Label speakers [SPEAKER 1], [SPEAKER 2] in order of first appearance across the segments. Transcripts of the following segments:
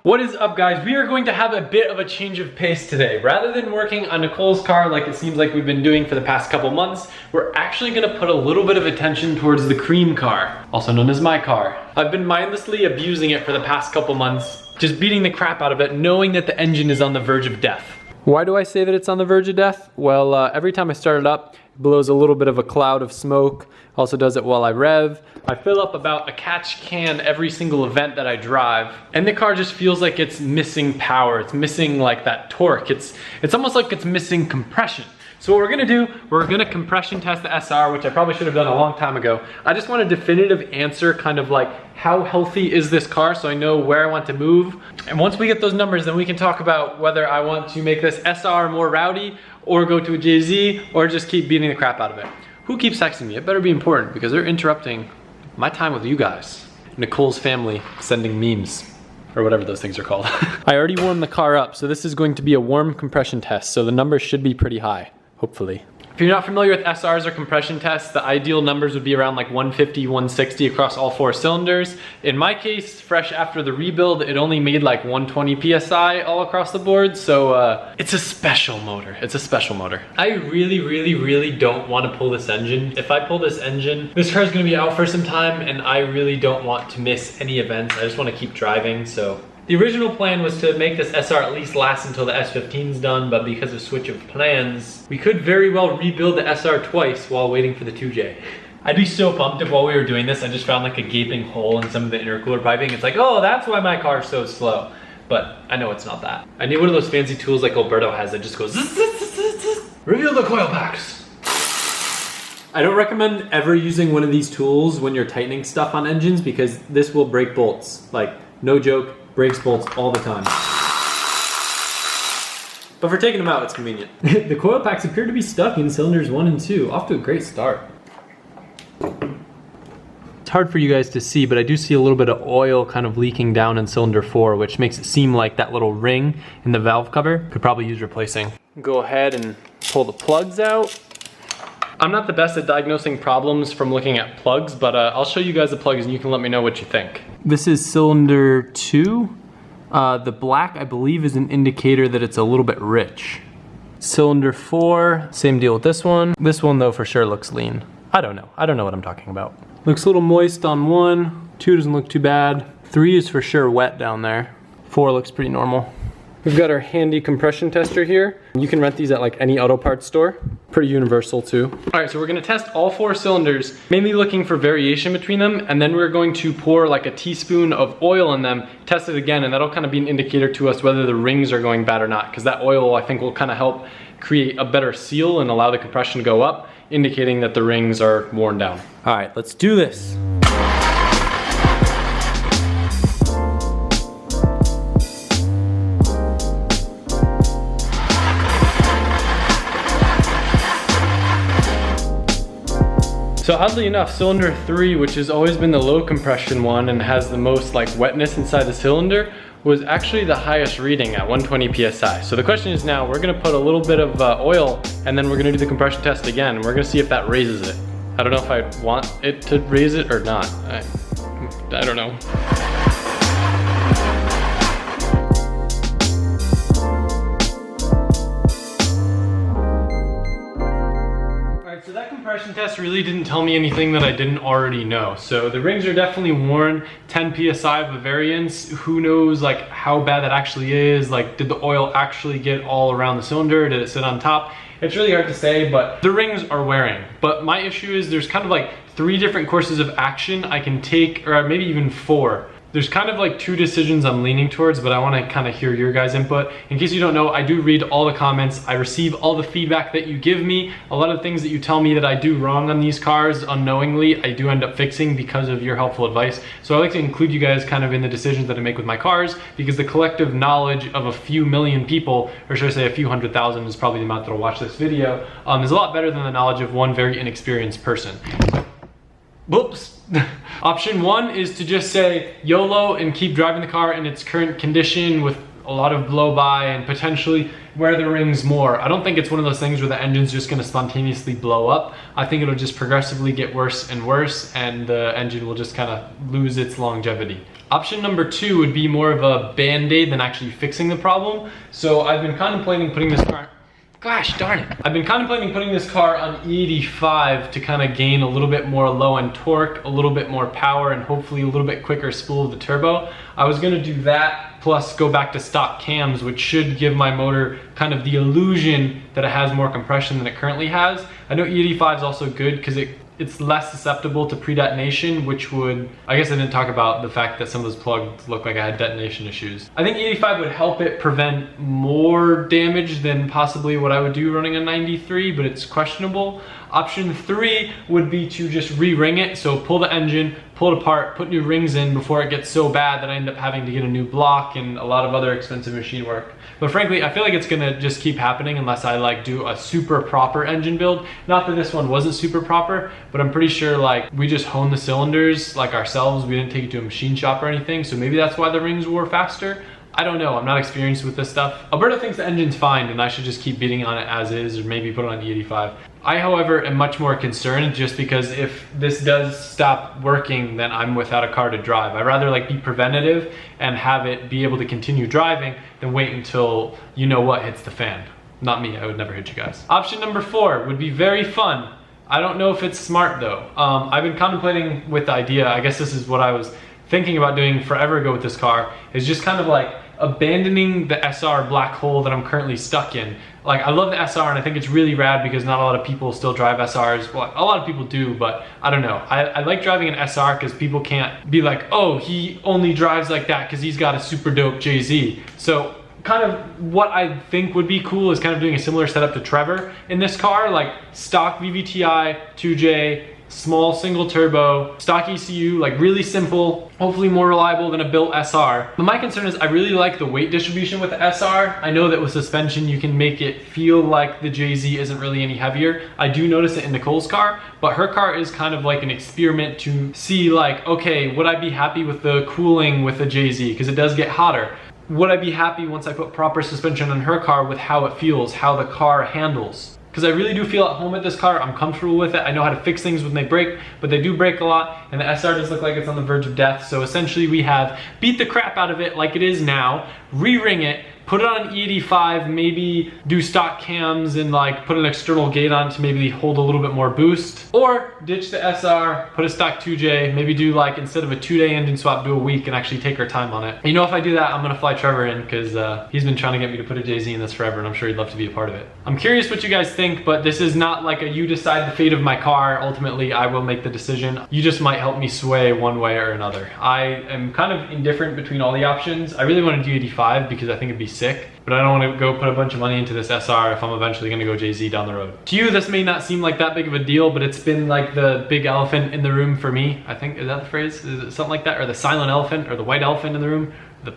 [SPEAKER 1] What is up, guys? We are going to have a bit of a change of pace today. Rather than working on Nicole's car like it seems like we've been doing for the past couple months, we're actually gonna put a little bit of attention towards the cream car, also known as my car. I've been mindlessly abusing it for the past couple months, just beating the crap out of it, knowing that the engine is on the verge of death. Why do I say that it's on the verge of death? Well, every time I start it up, it blows a little bit of a cloud of smoke. Also does it while I rev. I fill up about a catch can every single event that I drive, and the car just feels like it's missing power. It's missing like that torque. It's almost like it's missing compression. So what we're gonna do, we're gonna compression test the SR, which I probably should have done a long time ago. I just want a definitive answer, kind of like how healthy is this car, so I know where I want to move. And once we get those numbers, then we can talk about whether I want to make this SR more rowdy, or go to a JZ, or just keep beating the crap out of it. Who keeps texting me? It better be important, because they're interrupting my time with you guys. Nicole's family sending memes, or whatever those things are called. I already warmed the car up, so this is going to be a warm compression test, so the numbers should be pretty high, hopefully. If you're not familiar with SRs or compression tests, the ideal numbers would be around like 150, 160 across all 4 cylinders. In my case, fresh after the rebuild, it only made like 120 PSI all across the board, so it's a special motor. It's a special motor. I really don't want to pull this engine. If I pull this engine, this car is going to be out for some time, and I really don't want to miss any events. I just want to keep driving, so. The original plan was to make this SR at least last until the S15 is done, but because of switch of plans, we could very well rebuild the SR twice while waiting for the 2J. I'd be so pumped if while we were doing this, I just found like a gaping hole in some of the intercooler piping. It's like, oh, that's why my car's so slow. But I know it's not that. I need one of those fancy tools like Alberto has that just goes, zzz, zzz, zzz, zzz. Reveal the coil packs. I don't recommend ever using one of these tools when you're tightening stuff on engines, because this will break bolts. Like, no joke. Breaks bolts all the time. But for taking them out, it's convenient. The coil packs appear to be stuck in cylinders 1 and 2. Off to a great start. It's hard for you guys to see, but I do see a little bit of oil kind of leaking down in cylinder 4, which makes it seem like that little ring in the valve cover could probably use replacing. Go ahead and pull the plugs out. I'm not the best at diagnosing problems from looking at plugs, but I'll show you guys the plugs and you can let me know what you think. This is cylinder 2. The black, I believe, is an indicator that it's a little bit rich. Cylinder 4, same deal with this one. This one, though, for sure looks lean. I don't know what I'm talking about. Looks a little moist on 1. 2 doesn't look too bad. 3 is for sure wet down there. 4 looks pretty normal. We've got our handy compression tester here. You can rent these at like any auto parts store. Pretty universal too. All right, so we're gonna test all 4 cylinders, mainly looking for variation between them, and then we're going to pour like a teaspoon of oil in them, test it again, and that'll kind of be an indicator to us whether the rings are going bad or not, because that oil, I think, will kind of help create a better seal and allow the compression to go up, indicating that the rings are worn down. All right, let's do this. So oddly enough, cylinder 3, which has always been the low compression one and has the most like wetness inside the cylinder, was actually the highest reading at 120 PSI. So the question is now, we're gonna put a little bit of oil and then we're gonna do the compression test again. And we're gonna see if that raises it. I don't know if I want it to raise it or not. I don't know. So that compression test really didn't tell me anything that I didn't already know. So the rings are definitely worn, 10 PSI of a variance. Who knows like how bad that actually is? Like, did the oil actually get all around the cylinder? Did it sit on top? It's really hard to say, but the rings are wearing. But my issue is there's kind of like 3 different courses of action I can take, or maybe even 4. There's kind of like 2 decisions I'm leaning towards, but I want to kind of hear your guys' input. In case you don't know, I do read all the comments. I receive all the feedback that you give me. A lot of things that you tell me that I do wrong on these cars unknowingly, I do end up fixing because of your helpful advice. So I like to include you guys kind of in the decisions that I make with my cars, because the collective knowledge of a few million people, or should I say a few 100,000 is probably the amount that'll watch this video, is a lot better than the knowledge of one very inexperienced person. Whoops. Option 1 is to just say YOLO and keep driving the car in its current condition with a lot of blow by and potentially wear the rings more. I don't think it's one of those things where the engine's just gonna spontaneously blow up. I think it'll just progressively get worse and worse, and the engine will just kind of lose its longevity. Option number 2 would be more of a band-aid than actually fixing the problem. So I've been contemplating putting this car, gosh darn it. I've been contemplating putting this car on E85 to kind of gain a little bit more low-end torque, a little bit more power, and hopefully a little bit quicker spool of the turbo. I was gonna do that, plus go back to stock cams, which should give my motor kind of the illusion that it has more compression than it currently has. I know E85 is also good because it's less susceptible to pre-detonation, which would, I guess I didn't talk about the fact that some of those plugs look like I had detonation issues. I think E85 would help it prevent more damage than possibly what I would do running a 93, but it's questionable. Option 3 would be to just re-ring it, so pull the engine, pull it apart, put new rings in before it gets so bad that I end up having to get a new block and a lot of other expensive machine work. But frankly, I feel like it's gonna just keep happening unless I like do a super proper engine build. Not that this one wasn't super proper, but I'm pretty sure like we just honed the cylinders like ourselves. We didn't take it to a machine shop or anything, so maybe that's why the rings wore faster. I don't know, I'm not experienced with this stuff. Alberto thinks the engine's fine and I should just keep beating on it as is, or maybe put it on E85. I, however, am much more concerned just because if this does stop working, then I'm without a car to drive. I'd rather like be preventative and have it be able to continue driving than wait until you know what hits the fan. Not me, I would never hit you guys. Option number 4 would be very fun. I don't know if it's smart though. I've been contemplating with the idea, I guess this is what I was thinking about doing forever ago with this car, is just kind of like abandoning the SR black hole that I'm currently stuck in. Like, I love the SR and I think it's really rad because not a lot of people still drive SRs. Well, a lot of people do, but I don't know. I like driving an SR because people can't be like, oh, he only drives like that because he's got a super dope JZ. So kind of what I think would be cool is kind of doing a similar setup to Trevor in this car, like stock VVTi, 2J, small single turbo, stock ECU, like really simple, hopefully more reliable than a built SR. But my concern is I really like the weight distribution with the SR. I know that with suspension you can make it feel like the JZ isn't really any heavier. I do notice it in Nicole's car, but her car is kind of like an experiment to see like, okay, would I be happy with the cooling with the JZ? Because it does get hotter. Would I be happy once I put proper suspension on her car with how it feels, how the car handles? Because I really do feel at home with this car. I'm comfortable with it. I know how to fix things when they break, but they do break a lot, and the SR does look like it's on the verge of death. So essentially we have beat the crap out of it like it is now, re-ring it, put it on E85, maybe do stock cams and like put an external gate on to maybe hold a little bit more boost, or ditch the SR, put a stock 2J, maybe do like, instead of a 2-day engine swap, do a week and actually take our time on it. And you know, if I do that, I'm gonna fly Trevor in because he's been trying to get me to put a JZ in this forever and I'm sure he'd love to be a part of it. I'm curious what you guys think, but this is not like a you decide the fate of my car. Ultimately, I will make the decision. You just might help me sway one way or another. I am kind of indifferent between all the options. I really want to do 85 because I think it'd be sick, but I don't want to go put a bunch of money into this SR if I'm eventually going to go JZ down the road. To you, this may not seem like that big of a deal, but it's been like the big elephant in the room for me. I think, is that the phrase? Is it something like that? Or the silent elephant, or the white elephant in the room? The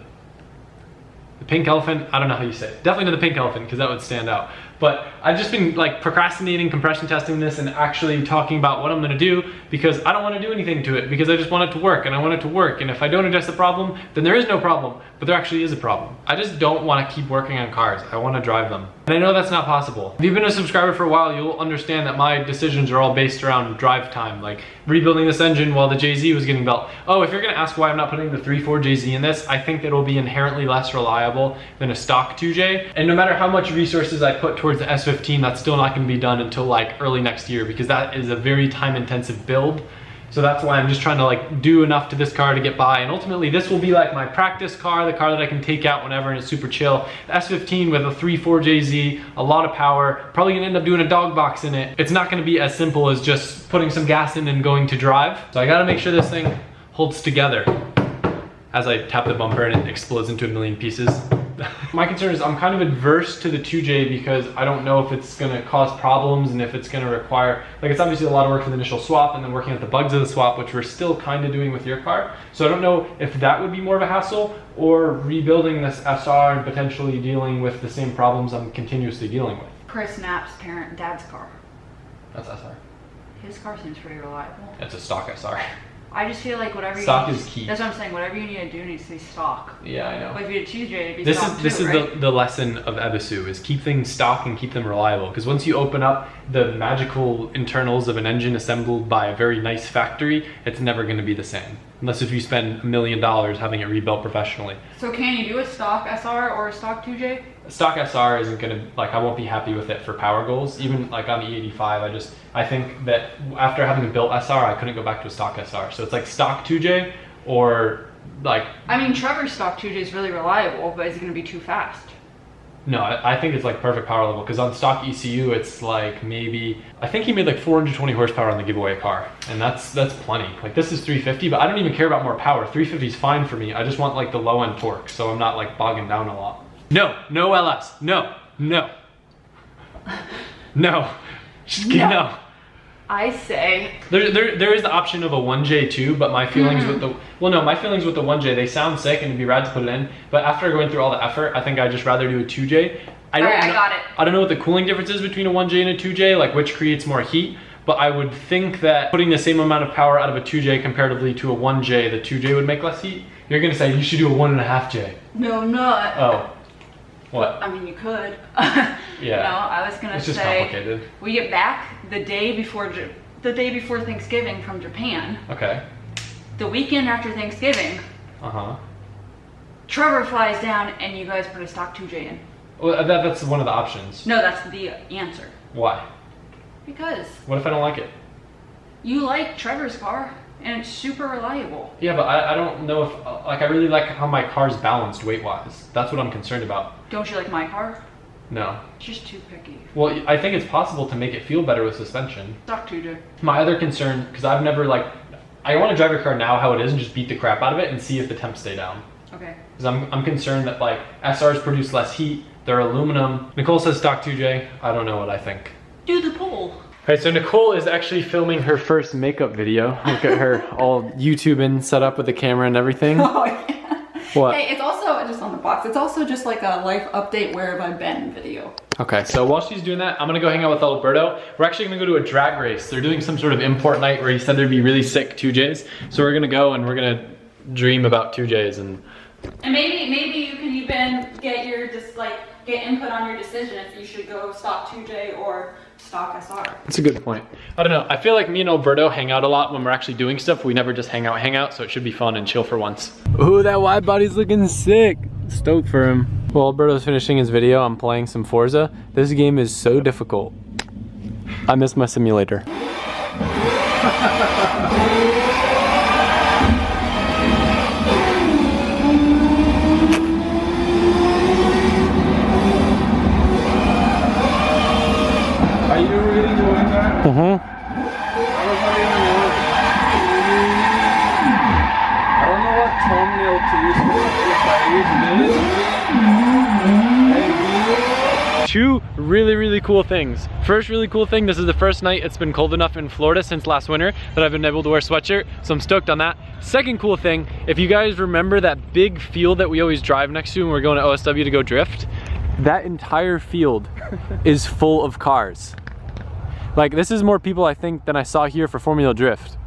[SPEAKER 1] pink elephant? I don't know how you say it. Definitely not the pink elephant because that would stand out. But I've just been like procrastinating compression testing this and actually talking about what I'm gonna do because I don't wanna do anything to it because I just want it to work and I want it to work. And if I don't address the problem, then there is no problem, but there actually is a problem. I just don't wanna keep working on cars. I wanna drive them. And I know that's not possible. If you've been a subscriber for a while, you'll understand that my decisions are all based around drive time, like rebuilding this engine while the JZ was getting built. Oh, if you're gonna ask why I'm not putting the 3.4 JZ in this, I think that it'll be inherently less reliable than a stock 2J. And no matter how much resources I put towards the S15, that's still not gonna be done until like early next year because that is a very time intensive build. So that's why I'm just trying to like do enough to this car to get by, and ultimately this will be like my practice car, the car that I can take out whenever and it's super chill. The S15 with a 3.4 JZ, a lot of power, probably gonna end up doing a dog box in it. It's not gonna be as simple as just putting some gas in and going to drive. So I gotta make sure this thing holds together as I tap the bumper and it explodes into a million pieces. My concern is I'm kind of adverse to the 2J because I don't know if it's gonna cause problems and if it's gonna require, like it's obviously a lot of work for the initial swap and then working at the bugs of the swap, which we're still kind of doing with your car. So I don't know if that would be more of a hassle or rebuilding this SR and potentially dealing with the same problems I'm continuously dealing with.
[SPEAKER 2] Chris Knapp's dad's car.
[SPEAKER 1] That's SR.
[SPEAKER 2] His car seems pretty reliable.
[SPEAKER 1] It's a stock SR.
[SPEAKER 2] I just feel like whatever
[SPEAKER 1] stock
[SPEAKER 2] you
[SPEAKER 1] is key.
[SPEAKER 2] That's what I'm saying. Whatever you need to do needs to be stock.
[SPEAKER 1] Yeah, I know.
[SPEAKER 2] But if you had TJ, it'd be stock
[SPEAKER 1] This is
[SPEAKER 2] right?
[SPEAKER 1] the lesson of Ebisu, is keep things stock and keep them reliable. Because once you open up the magical internals of an engine assembled by a very nice factory, it's never going to be the same. Unless if you spend $1 million having it rebuilt professionally.
[SPEAKER 2] So can you do a stock SR or a stock 2J?
[SPEAKER 1] Stock SR isn't gonna, like, I won't be happy with it for power goals. Even like on the E85, I think that after having a built SR, I couldn't go back to a stock SR. So it's like stock 2J or like.
[SPEAKER 2] I mean, Trevor's stock 2J is really reliable, but is it gonna be too fast?
[SPEAKER 1] No, I think it's like perfect power level, because on stock ECU, it's like maybe, I think he made like 420 horsepower on the giveaway car, and that's plenty. Like this is 350, but I don't even care about more power. 350 is fine for me. I just want like the low end torque, so I'm not like bogging down a lot. No, no LS, no, no, no, just no.
[SPEAKER 2] I say
[SPEAKER 1] there is the option of a 1J too, but my feelings with the, well no, my feelings with the 1J, they sound sick and it'd be rad to put it in, but after going through all the effort, I think I'd just rather do a 2J. I got it. I don't know what the cooling difference is between a 1J and a 2J, like which creates more heat, but I would think that putting the same amount of power out of a 2J comparatively to a 1J, the 2J would make less heat. You're gonna say you should do a 1.5J.
[SPEAKER 2] No, I'm not.
[SPEAKER 1] Oh. What?
[SPEAKER 2] I mean, you could.
[SPEAKER 1] Yeah.
[SPEAKER 2] No, I was gonna say.
[SPEAKER 1] It's just complicated.
[SPEAKER 2] We get back the day before Thanksgiving from Japan.
[SPEAKER 1] Okay.
[SPEAKER 2] The weekend after Thanksgiving. Trevor flies down, and you guys put a stock 2J in.
[SPEAKER 1] Well, that's one of the options.
[SPEAKER 2] No, that's the answer.
[SPEAKER 1] Why?
[SPEAKER 2] Because.
[SPEAKER 1] What if I don't like it?
[SPEAKER 2] You like Trevor's car, and it's super reliable.
[SPEAKER 1] Yeah, but I don't know if, like, I really like how my car's balanced weight-wise. That's what I'm concerned about.
[SPEAKER 2] Don't you like my car?
[SPEAKER 1] No.
[SPEAKER 2] Just too picky.
[SPEAKER 1] Well, I think it's possible to make it feel better with suspension.
[SPEAKER 2] Stock 2J.
[SPEAKER 1] My other concern, because I've never, like, I want to drive your car now how it is and just beat the crap out of it and see if the temps stay down.
[SPEAKER 2] Okay.
[SPEAKER 1] Because I'm concerned that, like, SRs produce less heat, they're aluminum. Nicole says stock 2J. I don't know what I think.
[SPEAKER 2] Do the poll.
[SPEAKER 1] Alright, so Nicole is actually filming her first makeup video. Look at her all YouTubing, set up with the camera and everything.
[SPEAKER 3] Oh yeah.
[SPEAKER 1] What?
[SPEAKER 3] Hey, it's also just on the box. It's also just like a life update, where have I been video.
[SPEAKER 1] Okay, so while she's doing that, I'm gonna go hang out with Alberto. We're actually gonna go to a drag race. They're doing some sort of import night where he said there'd be really sick 2Js. So we're gonna go and we're gonna dream about 2Js and
[SPEAKER 3] maybe you can even get input on your decision if you should go stock 2J or stock SR.
[SPEAKER 1] That's a good point. I don't know. I feel like me and Alberto hang out a lot when we're actually doing stuff. We never just hang out, so it should be fun and chill for once. Ooh, that wide body's looking sick. Stoked for him. Well, Alberto's finishing his video. I'm playing some Forza. This game is so difficult. I miss my simulator.
[SPEAKER 4] Are you really doing that? I don't know what thumbnail to use.
[SPEAKER 1] Two really cool things. First really cool thing, this is the first night it's been cold enough in Florida since last winter that I've been able to wear a sweatshirt, so I'm stoked on that. Second cool thing, if you guys remember that big field that we always drive next to when we're going to OSW to go drift, that entire field is full of cars. Like, this is more people I think than I saw here for Formula Drift.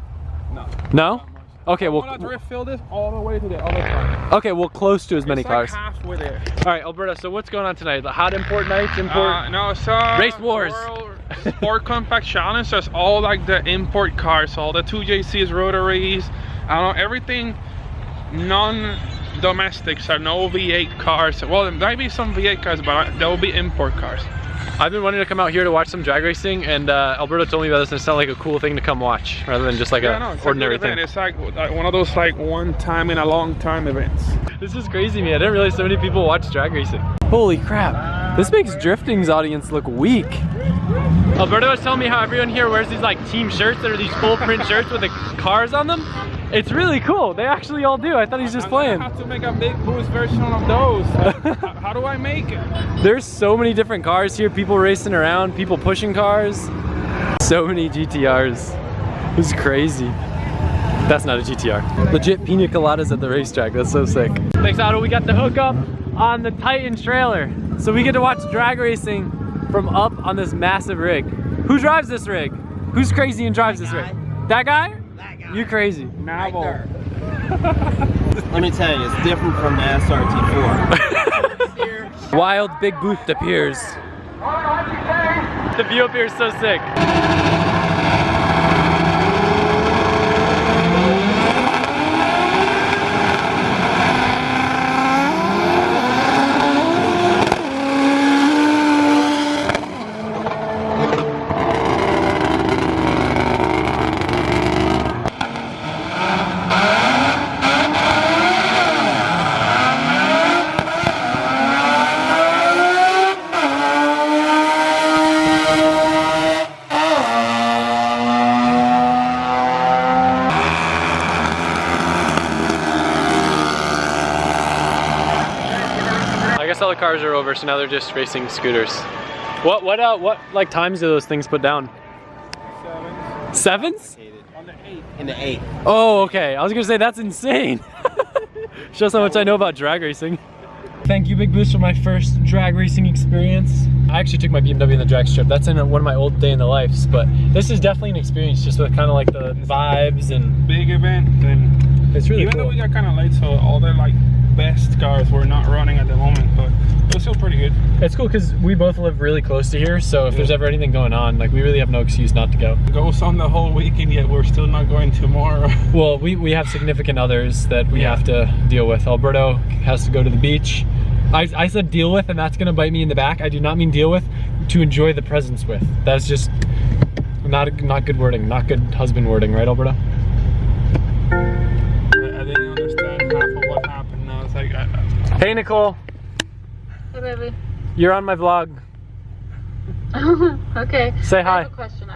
[SPEAKER 4] No.
[SPEAKER 1] No? Okay, well.
[SPEAKER 4] Formula Drift field is all the way to the other side.
[SPEAKER 1] Okay, well, close to as many cars.
[SPEAKER 4] Like halfway there.
[SPEAKER 1] All right, Alberto, so what's going on tonight? The hot import nights, import?
[SPEAKER 4] No, so
[SPEAKER 1] Race Wars.
[SPEAKER 4] World Sport Compact Challenge, so it's all like the import cars, all the 2JCs, rotaries, I don't know, everything non-domestic, so no V8 cars. Well, there might be some V8 cars, but there will be import cars.
[SPEAKER 1] I've been wanting to come out here to watch some drag racing, and Alberto told me about this, and it sounded like a cool thing to come watch, rather than just like
[SPEAKER 4] it's
[SPEAKER 1] ordinary
[SPEAKER 4] a good event.
[SPEAKER 1] thing.
[SPEAKER 4] It's like one of those like one time in a long time events.
[SPEAKER 1] This is crazy, man. I didn't realize so many people watch drag racing. Holy crap. This makes drifting's audience look weak. Alberto was telling me how everyone here wears these like team shirts that are these full print shirts with the cars on them. It's really cool. They actually all do. I thought he's just playing.
[SPEAKER 4] I have to make a big boost version of those. How do I make it?
[SPEAKER 1] There's so many different cars here. People racing around, people pushing cars. So many GTRs. It's crazy. That's not a GTR. Legit pina coladas at the racetrack. That's so sick. Thanks, Otto. We got the hookup on the Titan trailer. So we get to watch drag racing from up on this massive rig. Who drives this rig? Who's crazy and drives this rig? That guy?
[SPEAKER 5] That
[SPEAKER 1] You crazy.
[SPEAKER 4] Novel.
[SPEAKER 5] Let me tell you, it's different from the SR20DET.
[SPEAKER 1] Wild big booth appears. The view up here is so sick. All the cars are over, so now they're just racing scooters. What like times do those things put down? Sevens?
[SPEAKER 5] On the 8th. In the 8th.
[SPEAKER 1] Oh, okay. I was gonna say that's insane. Shows how much I know about drag racing. Thank you, Big Boost, for my first drag racing experience. I actually took my BMW in the drag strip. That's in one of my old day in the lives, but this is definitely an experience, just with kind of like the vibes and
[SPEAKER 4] big event. And
[SPEAKER 1] it's really
[SPEAKER 4] even
[SPEAKER 1] cool.
[SPEAKER 4] though we got kind of late, so all the like best cars were not running at the moment, but it was still pretty good.
[SPEAKER 1] It's cool because we both live really close to here, so if there's ever anything going on, like we really have no excuse not to go.
[SPEAKER 4] Goes on the whole weekend, yet we're still not going tomorrow.
[SPEAKER 1] Well, we have significant others that we have to deal with. Alberto has to go to the beach. I said deal with, and that's gonna bite me in the back. I do not mean deal with, to enjoy the presence with. That's just not good wording, not good husband wording, right, Alberto?
[SPEAKER 4] I didn't understand half of what happened. Now it's like,
[SPEAKER 1] Hey, Nicole.
[SPEAKER 6] Hey, baby.
[SPEAKER 1] You're on my vlog.
[SPEAKER 6] Okay.
[SPEAKER 1] Say hi.
[SPEAKER 6] I have a question.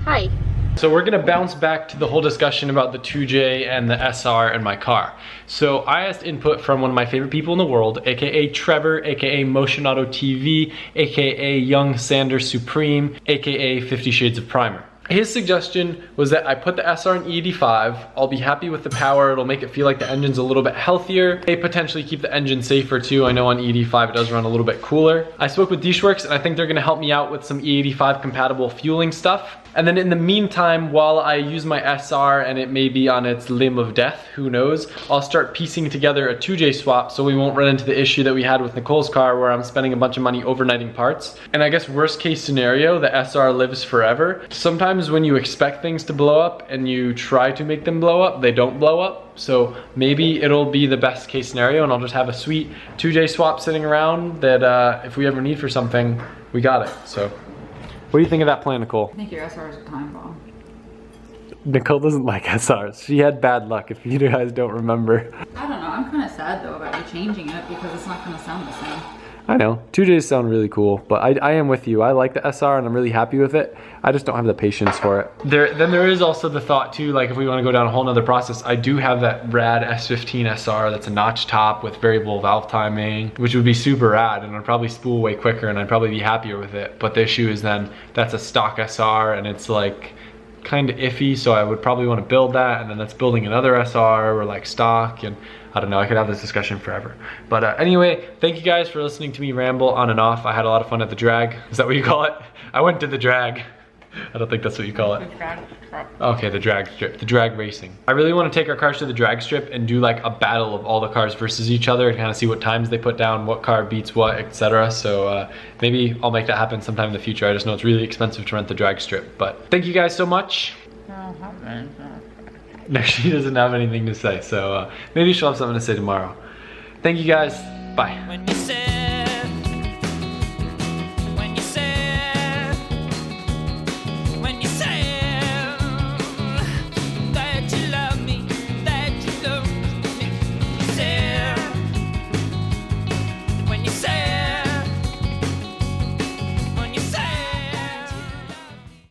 [SPEAKER 6] Hi.
[SPEAKER 1] So we're gonna bounce back to the whole discussion about the 2J and the SR and my car. So I asked input from one of my favorite people in the world, aka Trevor, aka Motion Auto TV, aka Young Sanders Supreme, aka 50 Shades of Primer. His suggestion was that I put the SR in E85, I'll be happy with the power, it'll make it feel like the engine's a little bit healthier, may potentially keep the engine safer too. I know on E85 it does run a little bit cooler. I spoke with Dishworks and I think they're gonna help me out with some E85 compatible fueling stuff. And then in the meantime, while I use my SR and it may be on its limb of death, who knows, I'll start piecing together a 2J swap so we won't run into the issue that we had with Nicole's car where I'm spending a bunch of money overnighting parts. And I guess worst case scenario, the SR lives forever. Sometimes when you expect things to blow up and you try to make them blow up, they don't blow up. So maybe it'll be the best case scenario and I'll just have a sweet 2J swap sitting around that if we ever need for something, we got it. So. What do you think of that plan, Nicole?
[SPEAKER 2] I think your SR is a time bomb.
[SPEAKER 1] Nicole doesn't like SRs. She had bad luck, if you guys don't remember.
[SPEAKER 2] I don't know, I'm kind of sad though about you changing it because it's not going to sound the same.
[SPEAKER 1] I know, 2Js sound really cool, but I am with you. I like the SR and I'm really happy with it. I just don't have the patience for it. Then there is also the thought too, like if we want to go down a whole nother process, I do have that rad S15 SR that's a notch top with variable valve timing, which would be super rad and I'd probably spool way quicker and I'd probably be happier with it. But the issue is then that's a stock SR and it's like kind of iffy, so I would probably want to build that, and then that's building another SR or like stock, and I don't know, I could have this discussion forever. But anyway, thank you guys for listening to me ramble on and off. I had a lot of fun at the drag. Is that what you call it? I went to the drag. I don't think that's what you call it. Okay, the drag strip, the drag racing. I really want to take our cars to the drag strip and do like a battle of all the cars versus each other and kind of see what times they put down, what car beats what, etc. So maybe I'll make that happen sometime in the future. I just know it's really expensive to rent the drag strip. But thank you guys so much. No, she doesn't have anything to say, so maybe she'll have something to say tomorrow. Thank you guys. Bye.